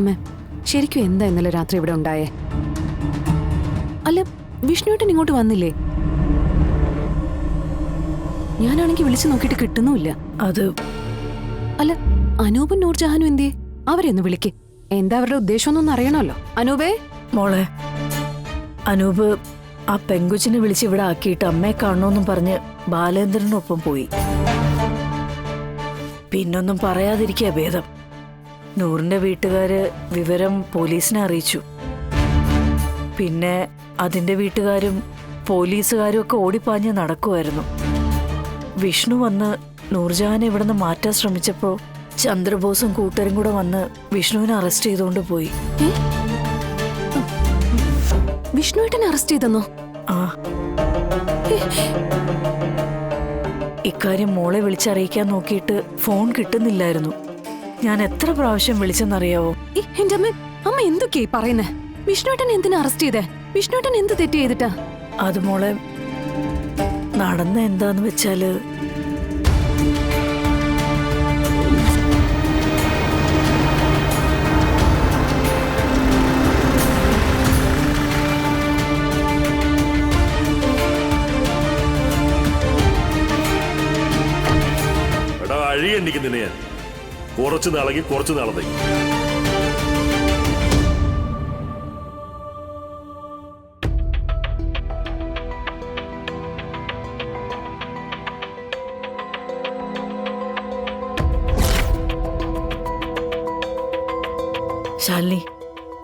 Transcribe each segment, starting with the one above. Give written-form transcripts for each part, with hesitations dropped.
അമ്മ ശരിക്കും എന്താ ഇന്നലെ രാത്രി ഇവിടെ ഉണ്ടായേ? അല്ല, വിഷ്ണുവേട്ടൻ ഇങ്ങോട്ട് വന്നില്ലേ? ഞാനാണെങ്കിൽ വിളിച്ചു നോക്കിയിട്ട് കിട്ടുന്നുമില്ല. അത് അല്ല, അനൂപും നൂർജഹാനും എന്തിയെ? അവരെയൊന്ന് വിളിക്ക്. എന്താ അവരുടെ ഉദ്ദേശം എന്നൊന്നും അറിയണമല്ലോ. അനൂപേ. മോളെ, അനൂപ് ആ പെങ്കുച്ചിനെ വിളിച്ച് ഇവിടെ ആക്കിയിട്ട് അമ്മയെ കാണണമെന്നും പറഞ്ഞ് ബാലേന്ദ്രനൊപ്പം പോയി. പിന്നൊന്നും പറയാതിരിക്കുക ഭേദം. നൂറിന്റെ വീട്ടുകാര് വിവരം പോലീസിനെ അറിയിച്ചു. പിന്നെ അതിന്റെ വീട്ടുകാരും പോലീസുകാരും ഒക്കെ ഓടിപ്പാഞ്ഞ് നടക്കുമായിരുന്നു. വിഷ്ണു വന്ന് നൂർജഹാനെ ഇവിടുന്ന് മാറ്റാൻ ശ്രമിച്ചപ്പോ ചന്ദ്രബോസും കൂട്ടരും കൂടെ വന്ന് വിഷ്ണുവിനെ അറസ്റ്റ് ചെയ്തുകൊണ്ട് പോയി. വിഷ്ണുവേട്ടനെ അറസ്റ്റ് ചെയ്തെന്നോ? ആ, ഇക്കാര്യം മോളെ വിളിച്ചറിയിക്കാൻ നോക്കിയിട്ട് ഫോൺ കിട്ടുന്നില്ലായിരുന്നു. ഞാൻ എത്ര പ്രാവശ്യം വിളിച്ചെന്നറിയാവോ? എന്റെ അമ്മ എന്തൊക്കെയായി പറയുന്നേ? വിഷ്ണുവേട്ടൻ എന്തിനാ അറസ്റ്റ് ചെയ്തേ? വിഷ്ണുവേട്ടൻ എന്ത് തെറ്റ് ചെയ്തിട്ടാ? അത് മോളെ, നടന്ന എന്താന്ന് വെച്ചാല് അഴിയണ്ടിക്ക് ഞാൻ കുറച്ചു നാളെങ്കിൽ കുറച്ചു നാളത്തേക്ക്. ശാലിനി,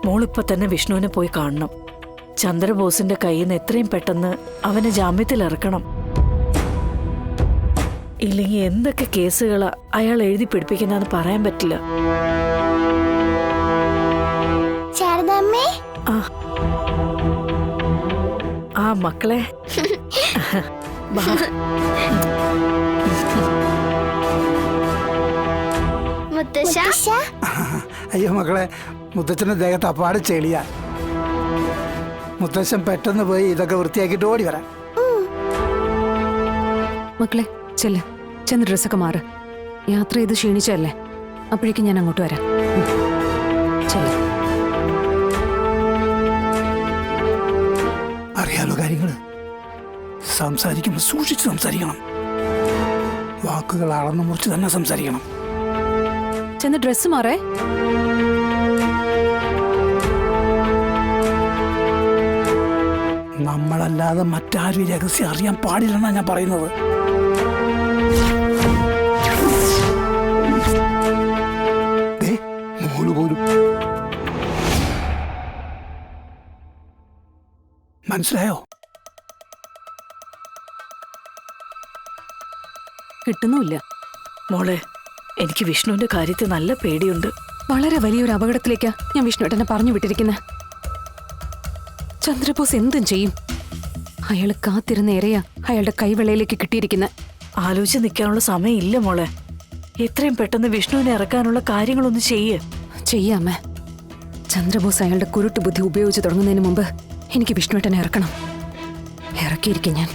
മോളിപ്പോ തന്നെ വിഷ്ണുവിനെ പോയി കാണണം. ചന്ദ്രബോസിന്റെ കയ്യിൽ നിന്ന് എത്രയും പെട്ടെന്ന് അവനെ ജാമ്യത്തിൽ ഇറക്കണം. ഇല്ലെങ്കിൽ എന്തൊക്കെ കേസുകളാ അയാൾ എഴുതി പിടിപ്പിക്കുന്നതെന്ന് പറയാൻ പറ്റില്ല. ആ മക്കളെ, അയ്യോ മക്കളെ, മുത്തച്ഛന്റെ ദേഹത്ത് അപ്പാട് ചെളിയാ. മുത്തച്ഛൻ പെട്ടെന്ന് പോയി ഇതൊക്കെ വൃത്തിയാക്കിയിട്ട് ഓടി വരാം. മക്കളെ ചെല്ല്, ചെന്ന് ഡ്രസ്സൊക്കെ മാറ്. യാത്ര ചെയ്ത് ക്ഷീണിച്ചല്ലേ, അപ്പോഴേക്കും ഞാൻ അങ്ങോട്ട് വരാം. അറിയാലോ കാര്യങ്ങള്. സംസാരിക്കുമ്പോൾ സൂക്ഷിച്ച് സംസാരിക്കണം. വാക്കുകൾ അളന്നു മുറിച്ച് തന്നെ സംസാരിക്കണം. ചെന്ന് ഡ്രസ്സ് മാറേ. നമ്മളല്ലാതെ മറ്റാരും ഈ രഹസ്യം അറിയാൻ പാടില്ലെന്നാ ഞാൻ പറയുന്നത്. പോലും മനസ്സിലായോ? കിട്ടുന്നുമില്ല. മോളെ, എനിക്ക് വിഷ്ണുവിന്റെ കാര്യത്തിൽ നല്ല പേടിയുണ്ട്. വളരെ വലിയൊരു അപകടത്തിലേക്കാ ഞാൻ വിഷ്ണുവേട്ടനെ പറഞ്ഞു വിട്ടിരിക്കുന്നത്. ചന്ദ്രബോസ് എന്തും ചെയ്യും. അയാൾ കാത്തിരുന്ന ഇരയാ അയാളുടെ കൈവെള്ളയിലേക്ക് കിട്ടിയിരിക്കുന്നത്. ആലോചിച്ച് നിൽക്കാനുള്ള സമയമില്ല മോളെ. എത്രയും പെട്ടെന്ന് വിഷ്ണുവിനെ ഇറക്കാനുള്ള കാര്യങ്ങളൊന്ന് ചെയ്യാമേ. ചന്ദ്രബോസ് അയാളുടെ കുരുട്ട് ബുദ്ധി ഉപയോഗിച്ച് തുടങ്ങുന്നതിന് മുമ്പ് എനിക്ക് വിഷ്ണുവേട്ടനെ ഇറക്കണം. ഇറക്കിയിരിക്കും ഞാൻ.